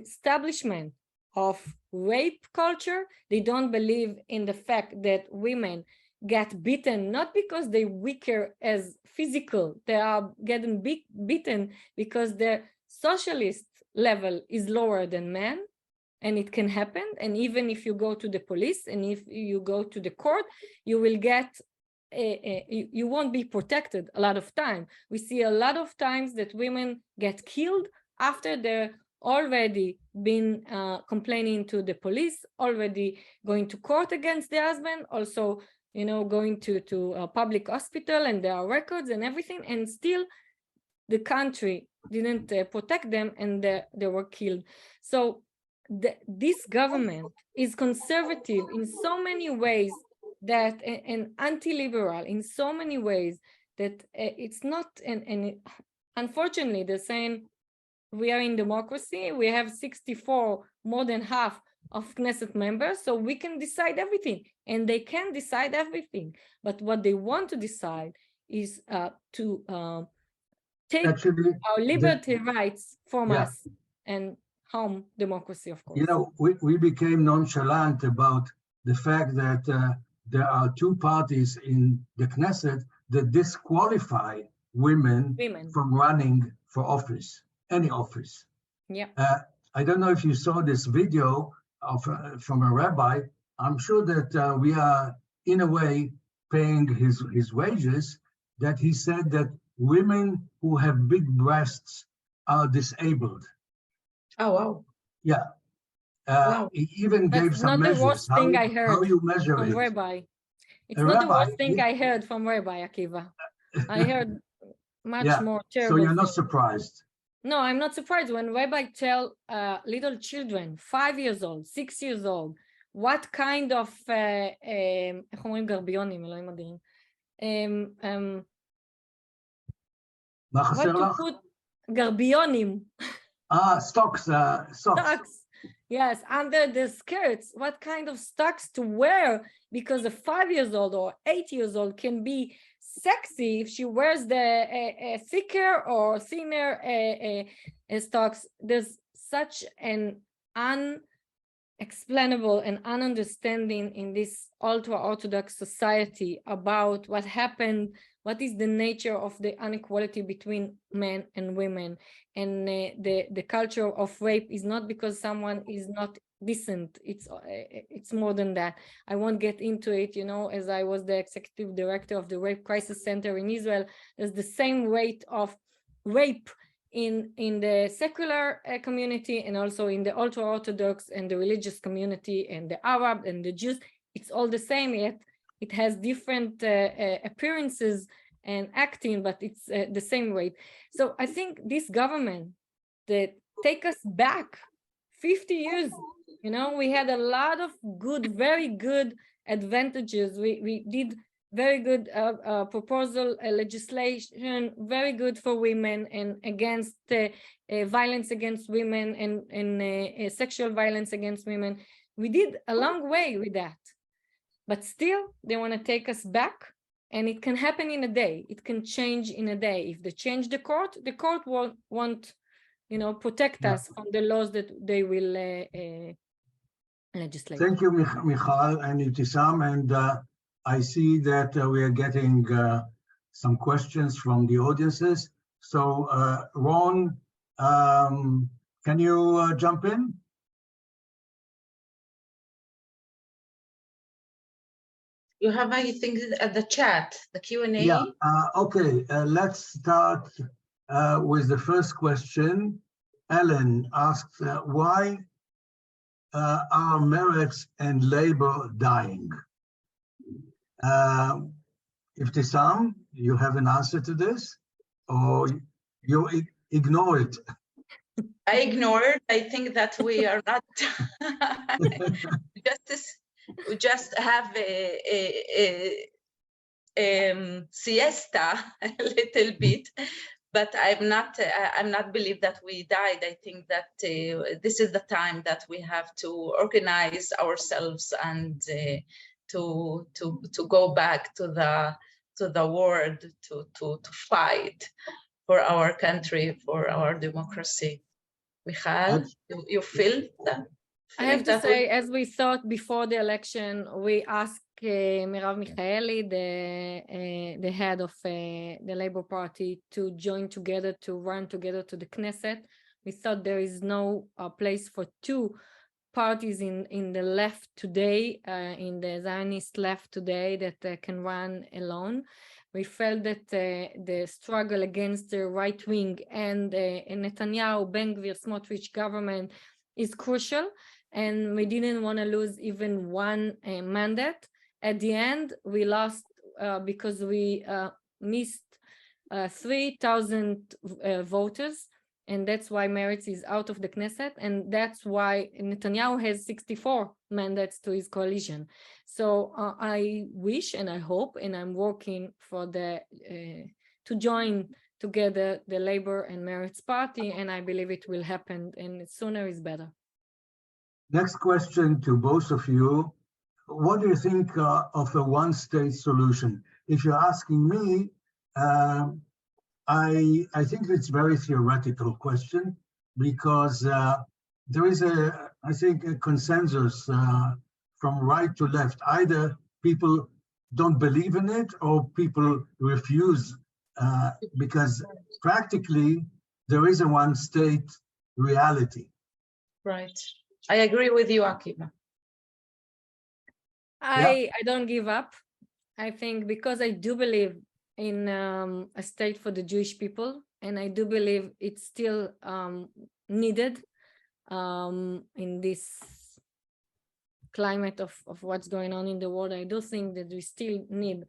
establishment of rape culture. They don't believe in the fact that women get beaten not because they're weaker as physical. They are getting beaten because their socialist level is lower than men. And it can happen. And even if you go to the police and if you go to the court, you will get, you won't be protected a lot of time. We see a lot of times that women get killed after they're already been complaining to the police, already going to court against the husband, also, you know, going to a public hospital, and there are records and everything, and still the country didn't protect them, and they were killed. So this government is conservative in so many ways that, and anti-liberal in so many ways that it's not, and unfortunately they're saying we are in democracy, we have 64, more than half of Knesset members, so we can decide everything, and they can decide everything. But what they want to decide is to take our liberty rights from us and harm democracy, of course. You know, we became nonchalant about the fact that there are 2 parties in the Knesset that disqualify women from running for office, any office. Yeah. I don't know if you saw this video from a rabbi. I'm sure that we are, in a way, paying his wages, that he said that women who have big breasts are disabled. Oh, wow. Yeah. Wow. He even gave some measures. That's not the worst thing I heard how you measure from it. Rabbi. It's not the worst thing I heard from Rabbi Akiva. I heard much Yeah. more So terrible. you're not thing. surprised. No, I'm not surprised when rabbi tell little children, 5 years old, 6 years old, what kind of איך אומרים גרביונים, אלוהים אדירים. מה What חסר to לך? put גרביונים. Stocks, socks. Stocks, yes, under the skirts, what kind of stocks to wear, because a 5 years old or 8 years old can be sexy if she wears the thicker or thinner stocks. There's such an unexplainable and ununderstanding in this ultra-Orthodox society about what happened, what is the nature of the inequality between men and women. And the culture of rape is not because someone is not decent. It's more than that. I won't get into it, you know, as I was the executive director of the Rape Crisis Center in Israel. There's the same rate of rape in the secular community and also in the ultra-Orthodox and the religious community and the Arab and the Jews. It's all the same, yet it has different appearances and acting, but it's the same rape. So I think this government that take us back 50 years, you know, we had a lot of good, very good advantages. We did very good proposal legislation, very good for women and against violence against women and sexual violence against women. We did a long way with that, but still they want to take us back, and it can happen in a day. It can change in a day. If they change the court won't, you know, protect us from the laws that they will legislate. Thank you, Michal and Ibtisam. And I see that we are getting some questions from the audiences. So Ron, can you jump in? You have, I think, at the chat, the Q&A. Yeah, okay, let's start with the first question. Ellen asks, why are Meretz and Labour dying? Ibtisam, you have an answer to this, or you ignore it? I ignore it. I think that we are not we just have a siesta a little bit, but I'm not believe that we died. I think that this is the time that we have to organize ourselves and to go back to the world to fight for our country, for our democracy. Michal, you feel that? I have to say, as we thought before the election, we asked Merav Michaeli, the head of the Labour Party, to join together, to run together to the Knesset. We thought there is no place for two parties in the left today, in the Zionist left today, that can run alone. We felt that the struggle against the right wing and Netanyahu, Ben-Gurion, Smotrich government is crucial, and we didn't want to lose even one mandate. At the end, we lost because we missed 3,000 voters, and that's why Meretz is out of the Knesset, and that's why Netanyahu has 64 mandates to his coalition. So I wish and I hope, and I'm working for to join together the Labour and Meretz party, and I believe it will happen, and sooner is better. Next question to both of you. What do you think of a one-state solution? If you're asking me, I think it's a very theoretical question, because there is I think a consensus from right to left. Either people don't believe in it or people refuse, because practically there is a one-state reality. Right. I agree with you, Akiva. I don't give up. I think because I do believe in a state for the Jewish people, and I do believe it's still needed in this climate of what's going on in the world. I do think that we still need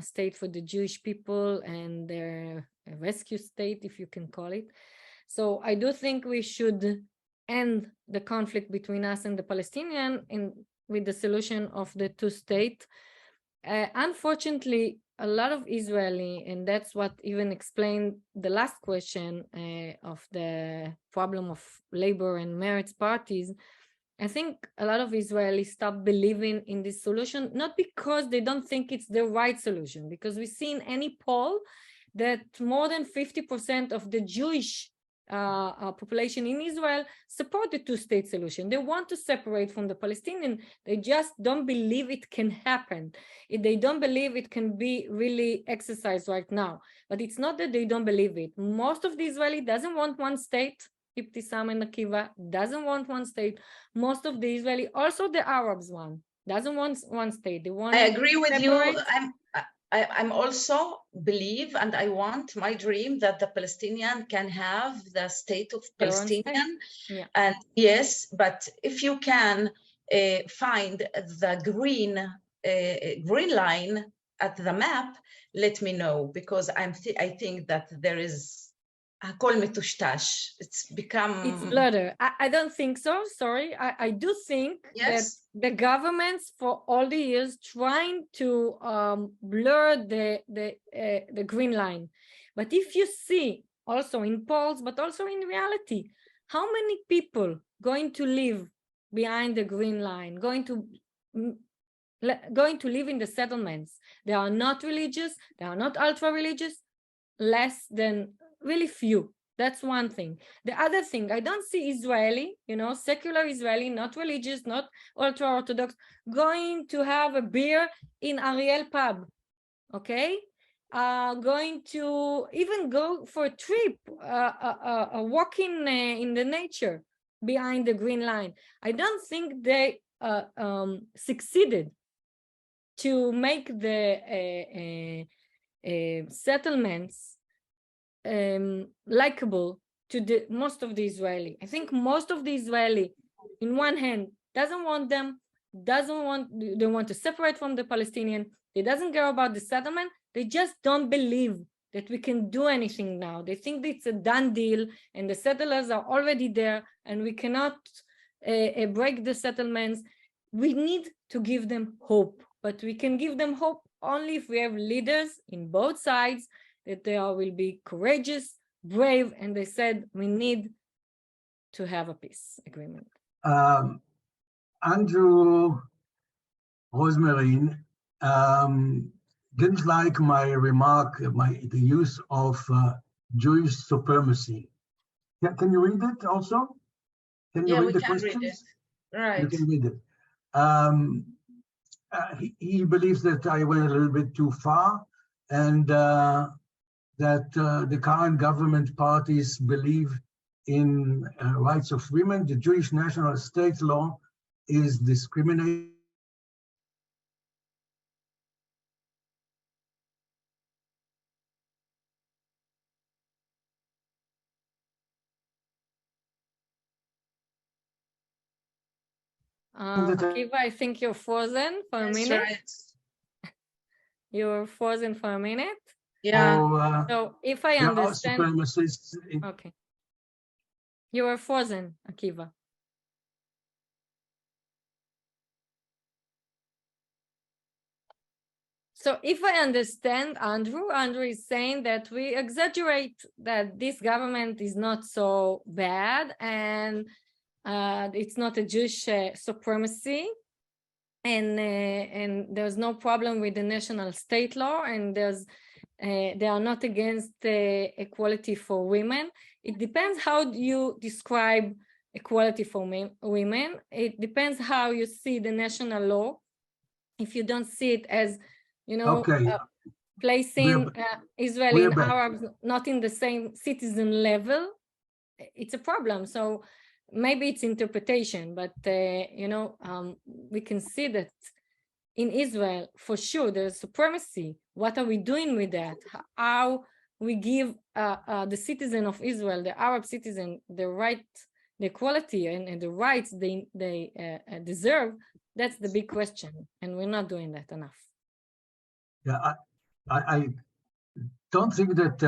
state for the Jewish people and their rescue state, if you can call it. So I do think we should end the conflict between us and the Palestinian with the solution of the two-state. Unfortunately, a lot of Israeli, and that's what even explained the last question of the problem of labor and merits parties. I think a lot of Israelis stop believing in this solution, not because they don't think it's the right solution, because we see in any poll that more than 50% of the Jewish population in Israel support the two-state solution. They want to separate from the Palestinian. They just don't believe it can happen. They don't believe it can be really exercised right now. But it's not that they don't believe it. Most of the Israeli doesn't want one state. Ibtisam and Akiva doesn't want one state. Most of the Israeli, also the Arabs doesn't want one state. They want. I agree with you. I'm also believe, and I want my dream that the Palestinian can have the state of Palestinian. Yeah. And yes, but if you can find the green line at the map, let me know, because I think that there is it's become. It's blurred. I don't think so. Sorry. I do think that the governments for all the years trying to blur the green line. But if you see also in polls, but also in reality, how many people going to live behind the green line, going to live in the settlements? They are not religious. They are not ultra-religious. Less than really few. That's one thing. The other thing, I don't see Israeli, secular Israeli, not religious, not ultra-Orthodox, going to have a beer in Ariel pub, okay? Going to even go for a trip, a walking in the nature behind the green line. I don't think they succeeded to make the settlements likable to the most of the Israeli. I think most of the Israeli, in one hand, doesn't want them, they want to separate from the Palestinian. They doesn't care about the settlement. They just don't believe that we can do anything now. They think it's a done deal and the settlers are already there and we cannot break the settlements. We need to give them hope, but we can give them hope only if we have leaders in both sides that they will be courageous, brave, and they said we need to have a peace agreement. Andrew Rosmarin didn't like my remark, the use of Jewish supremacy. Can you read it also? Can you read the questions? Read it. Right. You can read it. He believes that I went a little bit too far, and that the current government parties believe in rights of women. The Jewish national state law is discriminating. Akiva, I think you're frozen for a minute. Right. You're frozen for a minute. Yeah. So if I understand, supremacists. Okay. You are frozen, Akiva. So if I understand Andrew is saying that we exaggerate that this government is not so bad and it's not a Jewish supremacy, and there's no problem with the national state law, and they are not against equality for women. It depends how you describe equality for women. It depends how you see the national law. If you don't see it as, placing Israeli and Arabs not in the same citizen level, it's a problem. So maybe it's interpretation, but we can see that in Israel, for sure, there's supremacy. What are we doing with that? How we give the citizen of Israel, the Arab citizen, the right, the equality and the rights they deserve? That's the big question, and we're not doing that enough. Yeah, I don't think that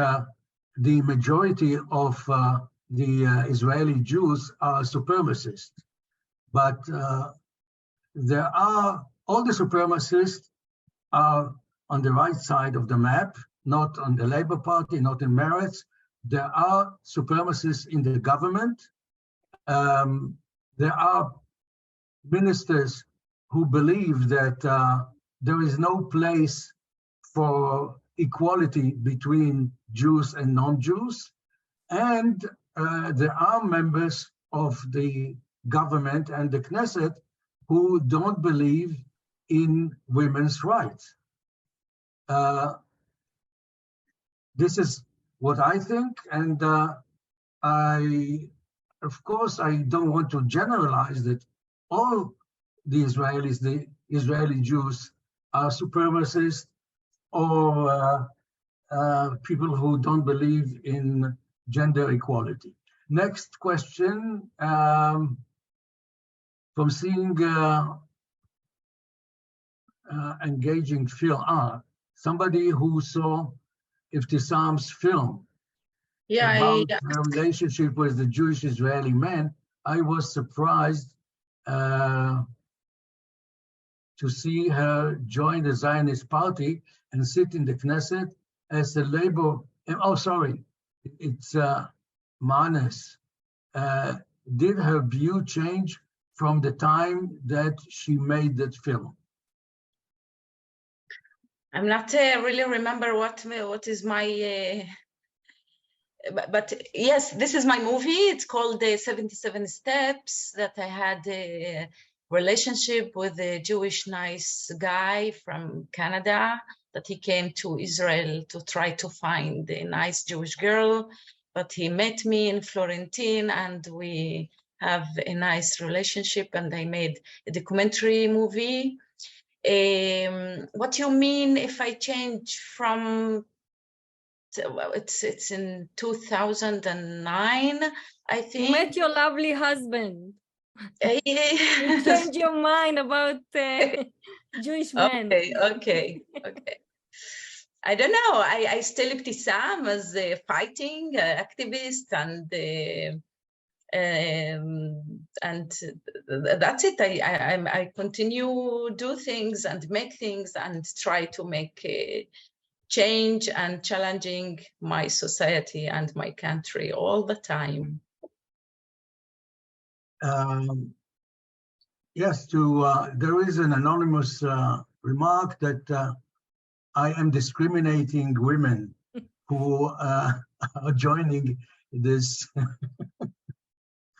the majority of the Israeli Jews are supremacists, but there are, all the supremacists are on the right side of the map, not on the Labour Party, not in Meretz. There are supremacists in the government. There are ministers who believe that there is no place for equality between Jews and non-Jews. And there are members of the government and the Knesset who don't believe in women's rights. This is what I think, and of course, I don't want to generalize that all the Israelis, the Israeli Jews, are supremacists or people who don't believe in gender equality. Next question, from seeing engaging film, somebody who saw Iftisam's film about her relationship with the Jewish Israeli man, I was surprised to see her join the Zionist party and sit in the Knesset as a labor, oh, sorry, it's Manes. Did her view change from the time that she made that film? I'm not really remember what is my, but yes, this is my movie. It's called the 77 Steps, that I had a relationship with a Jewish nice guy from Canada, that he came to Israel to try to find a nice Jewish girl, but he met me in Florentine and we have a nice relationship, and I made a documentary movie. What you mean if I change from, well, it's in 2009, I think. You met your lovely husband. You You changed your mind about Jewish men. Okay. I don't know. I still Ibtisam as a fighting activist, and that's it. I continue do things and make things and try to make a change and challenging my society and my country all the time. Yes, there is an anonymous remark that I am discriminating women who are joining this.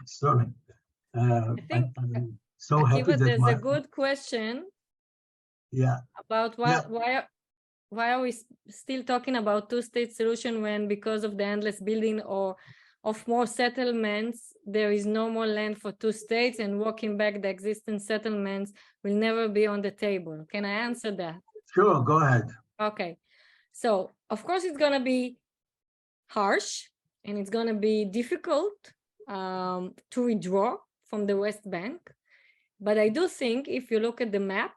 Sorry. I'm so happy that there's a good question. Yeah. About why are we still talking about two-state solution when, because of the endless building or of more settlements, there is no more land for two states, and walking back the existing settlements will never be on the table? Can I answer that? Sure, go ahead. Okay, so of course it's gonna be harsh and it's gonna be difficult to withdraw from the West Bank, but I do think if you look at the map,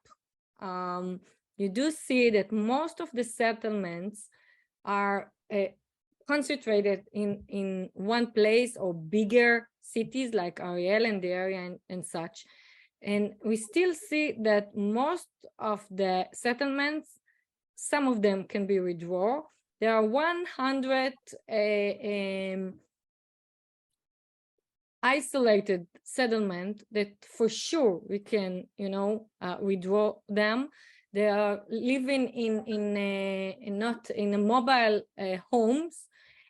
you do see that most of the settlements are concentrated in one place or bigger cities like Ariel and the area and such. And we still see that most of the settlements, some of them can be withdrawn. There are 100 isolated settlement that for sure we can, withdraw them. They are living in not in a mobile homes.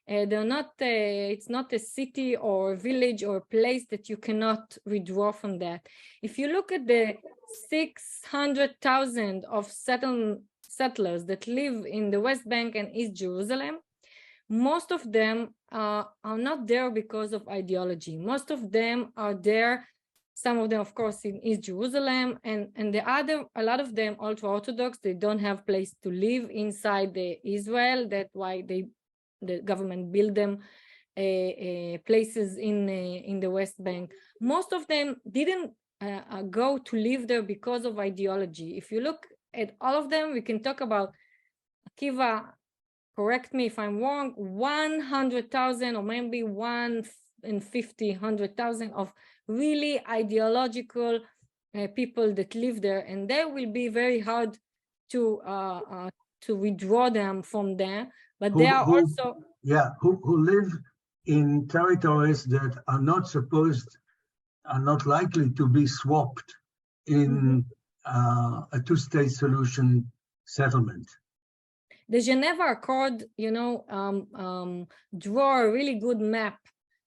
They're not. It's not a city or a village or a place that you cannot withdraw from that. If you look at the 600,000 of settlers that live in the West Bank and East Jerusalem, most of them are not there because of ideology. Most of them are there. Some of them, of course, in East Jerusalem, and a lot of them ultra-Orthodox. They don't have place to live inside the Israel. That's why the government build them places in the West Bank. Most of them didn't go to live there because of ideology. If you look at all of them, we can talk about Akiva, correct me if I'm wrong, 100,000 or maybe 150,000 of really ideological people that live there, and they will be very hard to withdraw them from there. But they are also who live in territories that are not likely to be swapped in a two-state solution settlement. The Geneva Accord, draw a really good map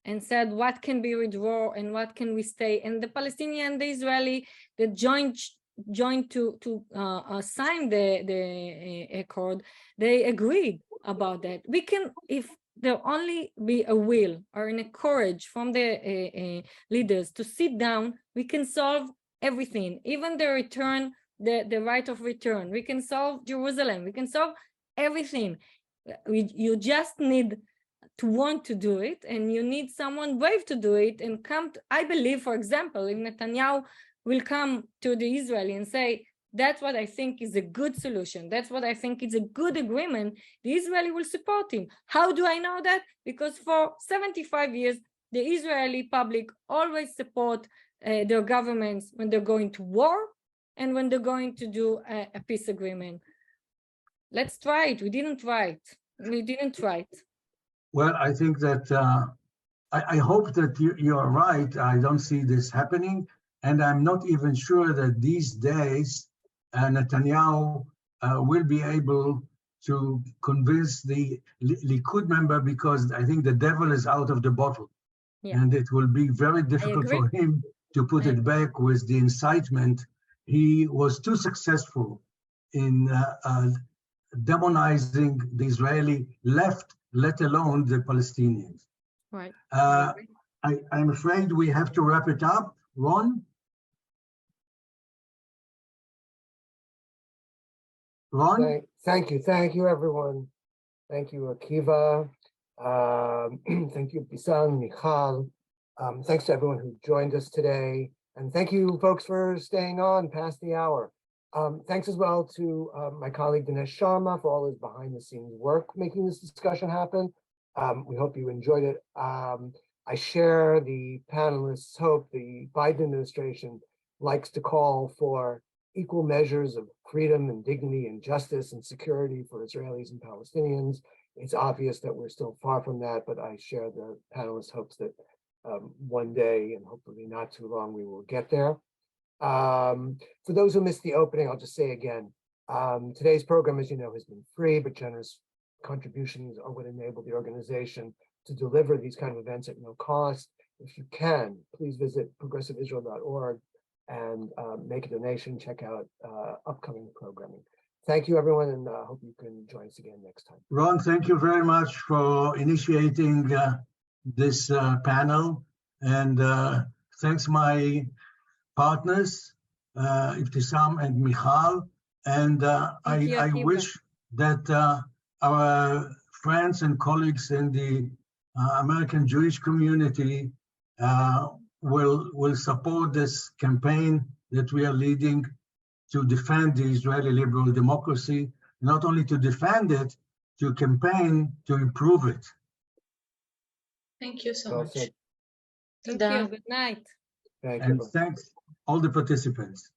and said what can be withdrawn and what can we stay. And the Palestinian and the Israeli that joined to sign the accord, they agreed about that. We can, if there only be a will or a courage from the leaders to sit down, we can solve everything, even the return, the right of return. We can solve Jerusalem. We can solve everything. You just need to want to do it, and you need someone brave to do it and come to, I believe, for example, if Netanyahu will come to the Israeli and say, that's what I think is a good solution, that's what I think is a good agreement, the Israeli will support him. How do I know that? Because for 75 years, the Israeli public always support their governments when they're going to war and when they're going to do a peace agreement. Let's try it. We didn't try it. Well, I think that I hope that you are right. I don't see this happening. And I'm not even sure that these days Netanyahu will be able to convince the Likud member, because I think the devil is out of the bottle. Yeah. And it will be very difficult for him to put it back with the incitement. He was too successful in demonizing the Israeli left, let alone the Palestinians. Right. I'm afraid we have to wrap it up. Ron? Ron? Thank you, everyone. Thank you, Akiva. Thank you, Bisan, Michal. Thanks to everyone who joined us today. And thank you, folks, for staying on past the hour. Thanks as well to my colleague Dinesh Sharma for all his behind-the-scenes work making this discussion happen. We hope you enjoyed it. I share the panelists' hope the Biden administration likes to call for equal measures of freedom and dignity and justice and security for Israelis and Palestinians. It's obvious that we're still far from that, but I share the panelists' hopes that one day, and hopefully not too long, we will get there. For those who missed the opening, I'll just say again, today's program, as you know, has been free, but generous contributions are what enable the organization to deliver these kind of events at no cost. If you can, please visit progressiveisrael.org and make a donation, check out upcoming programming. Thank you, everyone, and hope you can join us again next time. Ron, thank you very much for initiating this panel, and thanks my partners, Ibtisam and Michal, and I wish that our friends and colleagues in the American Jewish community will support this campaign that we are leading to defend the Israeli liberal democracy, not only to defend it, to campaign to improve it. Thank you so much. Thank you. Good night. And thanks all the participants.